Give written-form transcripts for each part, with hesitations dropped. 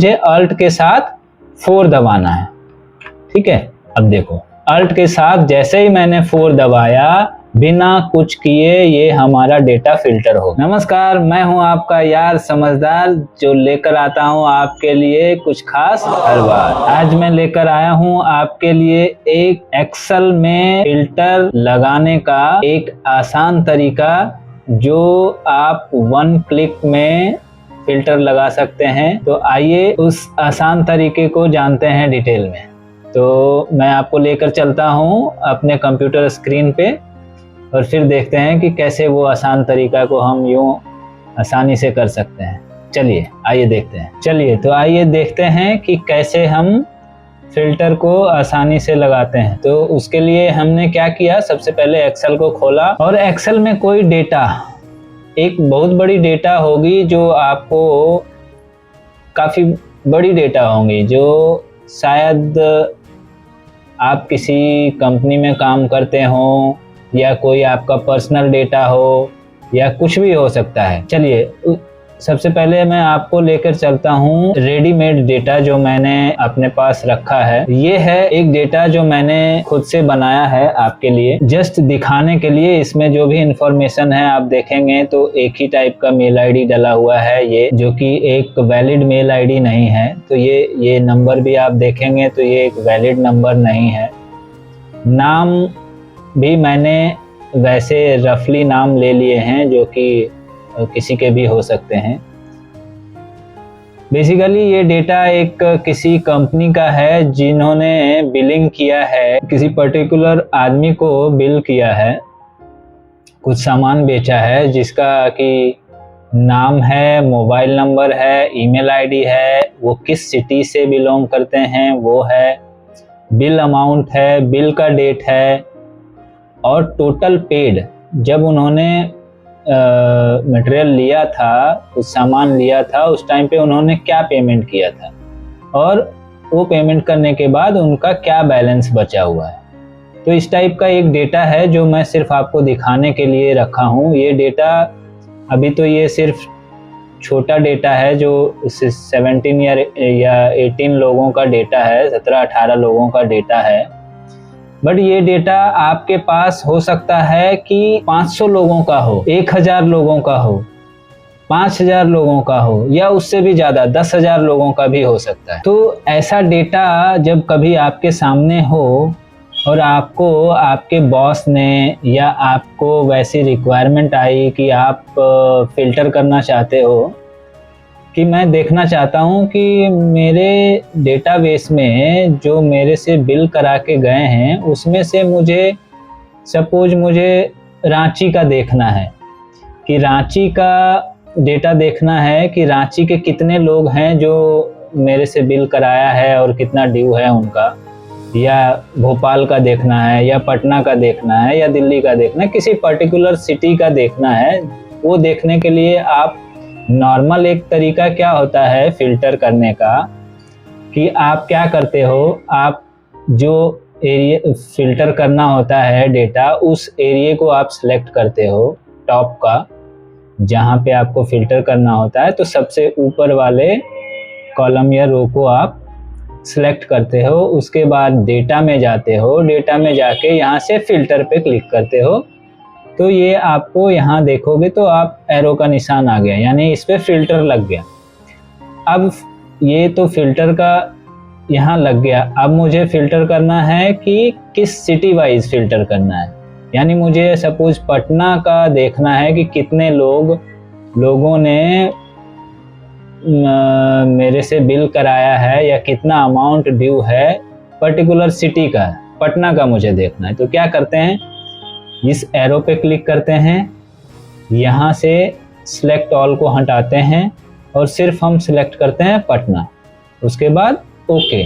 मुझे अल्ट के साथ 4 दबाना है। ठीक है, अब देखो अल्ट के साथ जैसे ही मैंने 4 दबाया, बिना कुछ किए ये हमारा डेटा फिल्टर हो। नमस्कार, मैं हूं आपका यार समझदार, जो लेकर आता हूं आपके लिए कुछ खास हर बार। आज मैं लेकर आया हूं आपके लिए एक एक्सेल में फिल्टर लगाने का एक आसान तरीका, जो आप 1 क्लिक में फिल्टर लगा सकते हैं। तो आइए उस आसान तरीके को जानते हैं डिटेल में। तो मैं आपको लेकर चलता हूं अपने कंप्यूटर स्क्रीन पे और फिर देखते हैं कि कैसे वो आसान तरीका को हम यूं आसानी से कर सकते हैं। चलिए आइए देखते हैं। चलिए तो आइए देखते हैं कि कैसे हम फिल्टर को आसानी से लगाते हैं। तो उसके लिए हमने क्या किया, सबसे पहले एक्सेल को खोला और एक्सेल में कोई डेटा, एक बहुत बड़ी डेटा होगी जो आपको काफ़ी बड़ी डेटा होंगी, जो शायद आप किसी कंपनी में काम करते हो या कोई आपका पर्सनल डेटा हो या कुछ भी हो सकता है। चलिए सबसे पहले मैं आपको लेकर चलता हूँ रेडीमेड डेटा जो मैंने अपने पास रखा है। ये है एक डेटा जो मैंने खुद से बनाया है आपके लिए, जस्ट दिखाने के लिए। इसमें जो भी इंफॉर्मेशन है आप देखेंगे तो एक ही टाइप का मेल आईडी डला हुआ है, ये जो कि एक वैलिड मेल आईडी नहीं है। तो ये नंबर भी आप देखेंगे तो ये एक वैलिड नंबर नहीं है। नाम भी मैंने वैसे रफली नाम ले लिए हैं, जो कि किसी के भी हो सकते हैं। बेसिकली ये डेटा एक किसी कंपनी का है जिन्होंने बिलिंग किया है, किसी पर्टिकुलर आदमी को बिल किया है, कुछ सामान बेचा है, जिसका कि नाम है, मोबाइल नंबर है, ईमेल आईडी है, वो किस सिटी से बिलोंग करते हैं वो है, बिल अमाउंट है, बिल का डेट है, और टोटल पेड, जब उन्होंने मटेरियल लिया था, कुछ सामान लिया था, उस टाइम पे उन्होंने क्या पेमेंट किया था और वो पेमेंट करने के बाद उनका क्या बैलेंस बचा हुआ है। तो इस टाइप का एक डेटा है जो मैं सिर्फ आपको दिखाने के लिए रखा हूँ। ये डेटा अभी तो ये सिर्फ छोटा डेटा है, जो 17 या 18 लोगों का डेटा है, 17-18 लोगों का डेटा है। बट ये डेटा आपके पास हो सकता है कि 500 लोगों का हो, 1000 लोगों का हो, 5000 लोगों का हो, या उससे भी ज़्यादा 10,000 लोगों का भी हो सकता है। तो ऐसा डेटा जब कभी आपके सामने हो और आपको आपके बॉस ने या आपको वैसी रिक्वायरमेंट आई कि आप फिल्टर करना चाहते हो, कि मैं देखना चाहता हूँ कि मेरे डेटाबेस में जो मेरे से बिल करा के गए हैं उसमें से मुझे सपोज मुझे रांची का देखना है, कि रांची का डेटा देखना है कि रांची के कितने लोग हैं जो मेरे से बिल कराया है और कितना ड्यू है उनका, या भोपाल का देखना है, या पटना का देखना है, या दिल्ली का देखना है, किसी पर्टिकुलर सिटी का देखना है। वो देखने के लिए आप नॉर्मल एक तरीका क्या होता है फिल्टर करने का, कि आप क्या करते हो, आप जो एरिया फिल्टर करना होता है डेटा, उस एरिया को आप सिलेक्ट करते हो, टॉप का जहाँ पे आपको फिल्टर करना होता है। तो सबसे ऊपर वाले कॉलम या रो को आप सिलेक्ट करते हो, उसके बाद डेटा में जाते हो, डेटा में जाके यहाँ से फिल्टर पे क्लिक करते हो। तो ये आपको यहाँ देखोगे तो आप एरो का निशान आ गया, यानी इस पे फिल्टर लग गया। अब ये तो फिल्टर का यहाँ लग गया। अब मुझे फिल्टर करना है कि किस सिटी वाइज फिल्टर करना है, यानी मुझे सपोज पटना का देखना है कि कितने लोगों ने मेरे से बिल कराया है या कितना अमाउंट ड्यू है पर्टिकुलर सिटी का, पटना का मुझे देखना है। तो क्या करते हैं, इस एरो पे क्लिक करते हैं, यहाँ से सिलेक्ट ऑल को हटाते हैं और सिर्फ हम सिलेक्ट करते हैं पटना, उसके बाद ओके।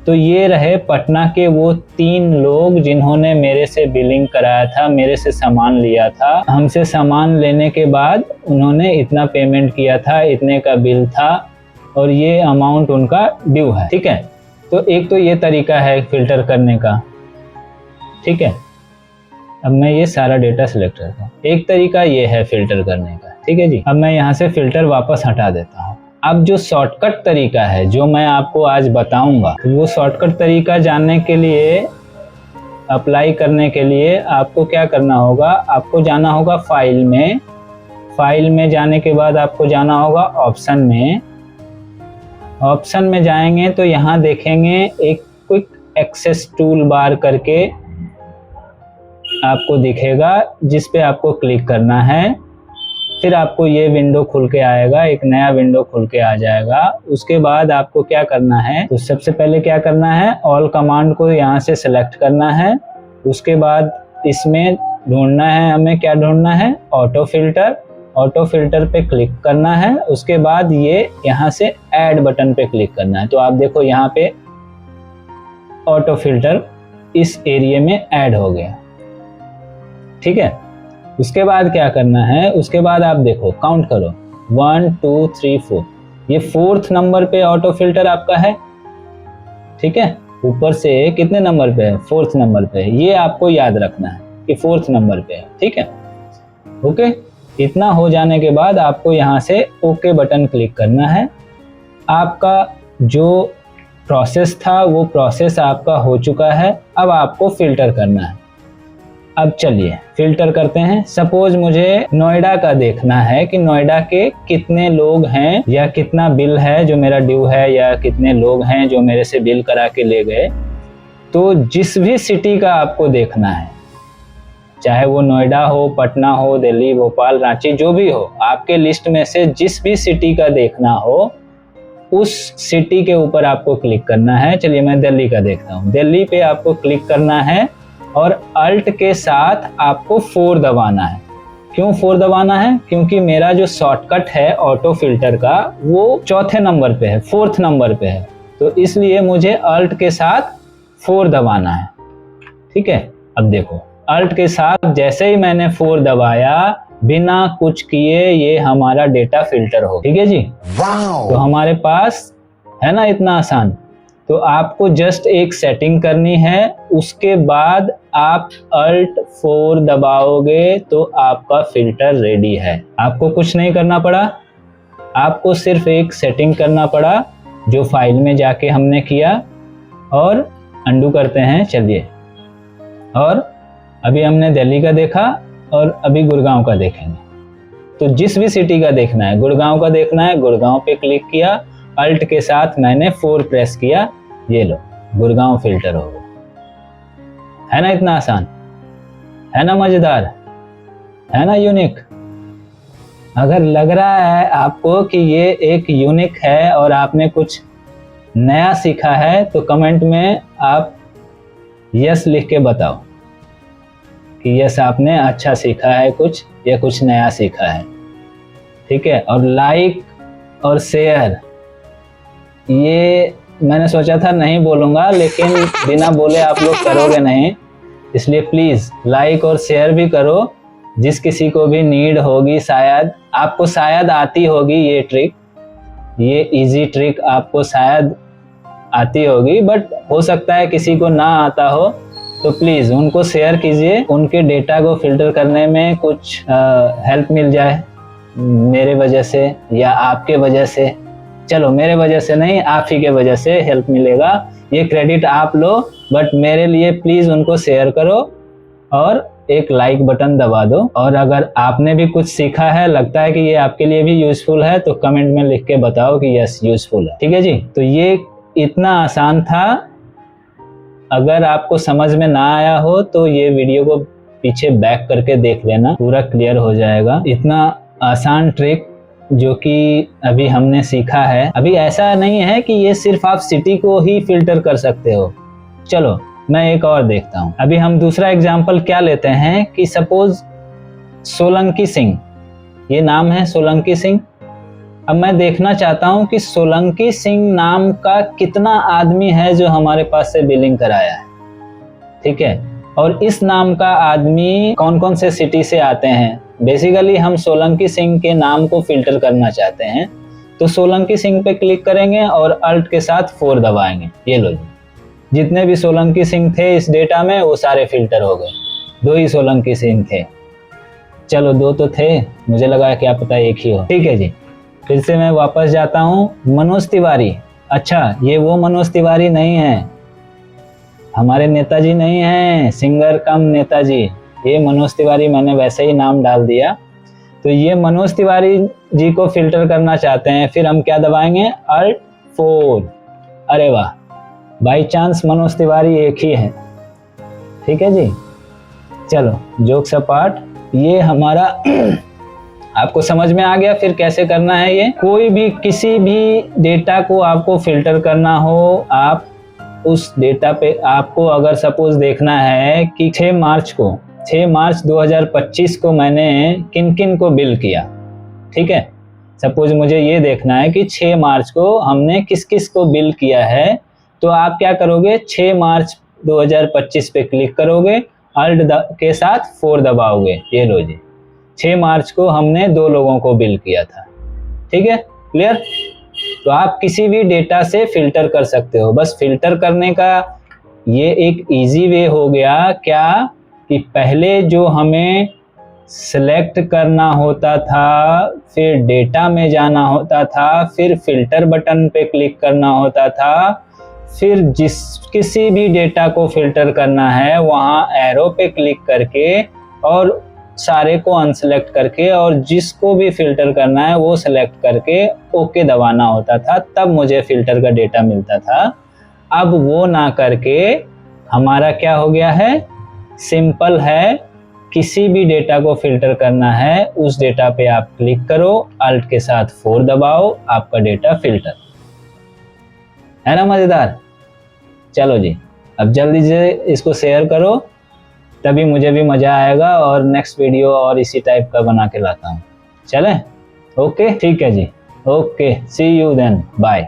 तो ये रहे पटना के वो 3 लोग जिन्होंने मेरे से बिलिंग कराया था, मेरे से सामान लिया था। हमसे सामान लेने के बाद उन्होंने इतना पेमेंट किया था, इतने का बिल था और ये अमाउंट उनका ड्यू है। ठीक है, तो एक तो ये तरीका है फिल्टर करने का। ठीक है, अब मैं ये सारा डेटा सिलेक्ट करता हूँ। एक तरीका ये है फिल्टर करने का। ठीक है जी, अब मैं यहाँ से फिल्टर वापस हटा देता हूँ। अब जो शॉर्टकट तरीका है जो मैं आपको आज बताऊंगा, वो शॉर्टकट तरीका जानने के लिए, अप्लाई करने के लिए आपको क्या करना होगा, आपको जाना होगा फाइल में। फाइल में जाने के बाद आपको जाना होगा ऑप्शन में। ऑप्शन में जाएंगे तो यहाँ देखेंगे एक क्विक एक्सेस टूल बार करके आपको दिखेगा, जिस पे आपको क्लिक करना है। फिर आपको ये विंडो खुल के आएगा, एक नया विंडो खुल के आ जाएगा। उसके बाद आपको क्या करना है, तो सबसे पहले क्या करना है, ऑल कमांड को यहाँ से सेलेक्ट करना है। उसके बाद इसमें ढूंढना है, हमें क्या ढूंढना है, ऑटो फिल्टर। ऑटो फिल्टर पे क्लिक करना है। उसके बाद ये यहाँ से ऐड बटन पे क्लिक करना है। तो आप देखो यहाँ पे ऑटो फिल्टर इस एरिया में ऐड हो गया, ठीक है। उसके बाद क्या करना है, उसके बाद आप देखो, काउंट करो 1 2 3 4, ये 4th नंबर पे ऑटो फिल्टर आपका है, ठीक है। ऊपर से कितने नंबर पे है, 4th नंबर पे है। ये आपको याद रखना है कि 4th नंबर पे है, ठीक है। ओके, इतना हो जाने के बाद आपको यहाँ से ओके बटन क्लिक करना है। आपका जो प्रोसेस था वो प्रोसेस आपका हो चुका है। अब आपको फिल्टर करना है। अब चलिए फिल्टर करते हैं। सपोज मुझे नोएडा का देखना है कि नोएडा के कितने लोग हैं, या कितना बिल है जो मेरा ड्यू है, या कितने लोग हैं जो मेरे से बिल करा के ले गए। तो जिस भी सिटी का आपको देखना है, चाहे वो नोएडा हो, पटना हो, दिल्ली, भोपाल, रांची, जो भी हो, आपके लिस्ट में से जिस भी सिटी का देखना हो, उस सिटी के ऊपर आपको क्लिक करना है। चलिए मैं दिल्ली का देखता हूँ। दिल्ली पे आपको क्लिक करना है और अल्ट के साथ आपको 4 दबाना है। क्यों 4 दबाना है, क्योंकि मेरा जो शॉर्टकट है ऑटो फिल्टर का वो 4थे नंबर पे है, 4th नंबर पे है। तो इसलिए मुझे अल्ट के साथ 4 दबाना है, ठीक है। अब देखो अल्ट के साथ जैसे ही मैंने 4 दबाया, बिना कुछ किए ये हमारा डेटा फिल्टर हो, ठीक है जी। तो हमारे पास है ना इतना आसान। तो आपको जस्ट एक सेटिंग करनी है। उसके बाद आप अल्ट 4 दबाओगे तो आपका फिल्टर रेडी है। आपको कुछ नहीं करना पड़ा, आपको सिर्फ एक सेटिंग करना पड़ा जो फाइल में जाके हमने किया। और अंडू करते हैं, चलिए। और अभी हमने दिल्ली का देखा और अभी गुड़गांव का देखेंगे। तो जिस भी सिटी का देखना है, गुड़गांव का देखना है, गुड़गांव पे क्लिक किया, अल्ट के साथ मैंने 4 प्रेस किया, ये लो गुड़गांव फिल्टर हो गया। है ना इतना आसान, है ना मजेदार, है ना यूनिक। अगर लग रहा है आपको कि ये एक यूनिक है और आपने कुछ नया सीखा है, तो कमेंट में आप यस लिख के बताओ कि यस आपने अच्छा सीखा है कुछ, या कुछ नया सीखा है, ठीक है। और लाइक और शेयर, ये मैंने सोचा था नहीं बोलूँगा, लेकिन बिना बोले आप लोग करोगे नहीं, इसलिए प्लीज़ लाइक और शेयर भी करो। जिस किसी को भी नीड होगी, शायद आपको शायद आती होगी ये ट्रिक, ये इजी ट्रिक आपको शायद आती होगी, बट हो सकता है किसी को ना आता हो। तो प्लीज़ उनको शेयर कीजिए, उनके डेटा को फिल्टर करने में कुछ हेल्प मिल जाए मेरे वजह से या आपके वजह से। चलो मेरे वजह से नहीं, आप ही के वजह से हेल्प मिलेगा। ये क्रेडिट आप लो, बट मेरे लिए प्लीज़ उनको शेयर करो और एक लाइक बटन दबा दो। और अगर आपने भी कुछ सीखा है, लगता है कि ये आपके लिए भी यूज़फुल है, तो कमेंट में लिख के बताओ कि यस यूज़फुल है, ठीक है जी। तो ये इतना आसान था। अगर आपको समझ में ना आया हो तो ये वीडियो को पीछे बैक करके देख लेना, पूरा क्लियर हो जाएगा। इतना आसान ट्रिक जो कि अभी हमने सीखा है। अभी ऐसा नहीं है कि ये सिर्फ आप सिटी को ही फिल्टर कर सकते हो। चलो मैं एक और देखता हूँ। अभी हम दूसरा एग्जाम्पल क्या लेते हैं कि सपोज सोलंकी सिंह, ये नाम है सोलंकी सिंह। अब मैं देखना चाहता हूँ कि सोलंकी सिंह नाम का कितना आदमी है जो हमारे पास से बिलिंग कराया है, ठीक है। और इस नाम का आदमी कौन कौन से सिटी से आते हैं। बेसिकली हम सोलंकी सिंह के नाम को फिल्टर करना चाहते हैं, तो सोलंकी सिंह पे क्लिक करेंगे और अल्ट के साथ 4 दबाएंगे। ये लो जी, जितने भी सोलंकी सिंह थे इस डेटा में वो सारे फिल्टर हो गए। 2 ही सोलंकी सिंह थे, चलो 2 तो थे, मुझे लगा क्या पता एक ही हो, ठीक है जी। फिर से मैं वापस जाता हूँ, मनोज तिवारी। अच्छा, ये वो मनोज तिवारी नहीं है, हमारे नेताजी नहीं हैं, सिंगर कम नेताजी। ये मनोज तिवारी मैंने वैसे ही नाम डाल दिया। तो ये मनोज तिवारी जी को फिल्टर करना चाहते हैं, फिर हम क्या दबाएंगे, Alt 4। अरे वाह, बाई चांस मनोज तिवारी एक ही है। ठीक है जी, चलो जोक्स अपार्ट, ये हमारा आपको समझ में आ गया फिर कैसे करना है। ये कोई भी किसी भी डेटा को आपको फिल्टर करना हो, आप उस डेटा पे आपको अगर सपोज देखना है कि 6 मार्च 2025 को मैंने किन किन को बिल किया, ठीक है। सपोज मुझे ये देखना है कि 6 मार्च को हमने किस किस को बिल किया है, तो आप क्या करोगे, 6 मार्च 2025 पे क्लिक करोगे, Alt के साथ 4 दबाओगे। ये लो जी, 6 मार्च को हमने 2 लोगों को बिल किया था। ठीक है, क्लियर। तो आप किसी भी डेटा से फिल्टर कर सकते हो। बस फिल्टर करने का ये एक इजी वे हो गया क्या, कि पहले जो हमें सेलेक्ट करना होता था, फिर डेटा में जाना होता था, फिर फिल्टर बटन पे क्लिक करना होता था, फिर किसी भी डेटा को फिल्टर करना है वहाँ एरो पे क्लिक करके और सारे को अनसेलेक्ट करके और जिसको भी फिल्टर करना है वो सेलेक्ट करके ओके दबाना होता था, तब मुझे फिल्टर का डेटा मिलता था। अब वो ना करके हमारा क्या हो गया है, सिंपल है, किसी भी डेटा को फिल्टर करना है, उस डेटा पे आप क्लिक करो, Alt के साथ 4 दबाओ, आपका डेटा फिल्टर है ना। मजेदार। चलो जी, अब जल्दी से इसको शेयर करो, तभी मुझे भी मजा आएगा और नेक्स्ट वीडियो और इसी टाइप का बना के लाता हूँ। चलें, ओके, ठीक है जी, okay, see you then, bye.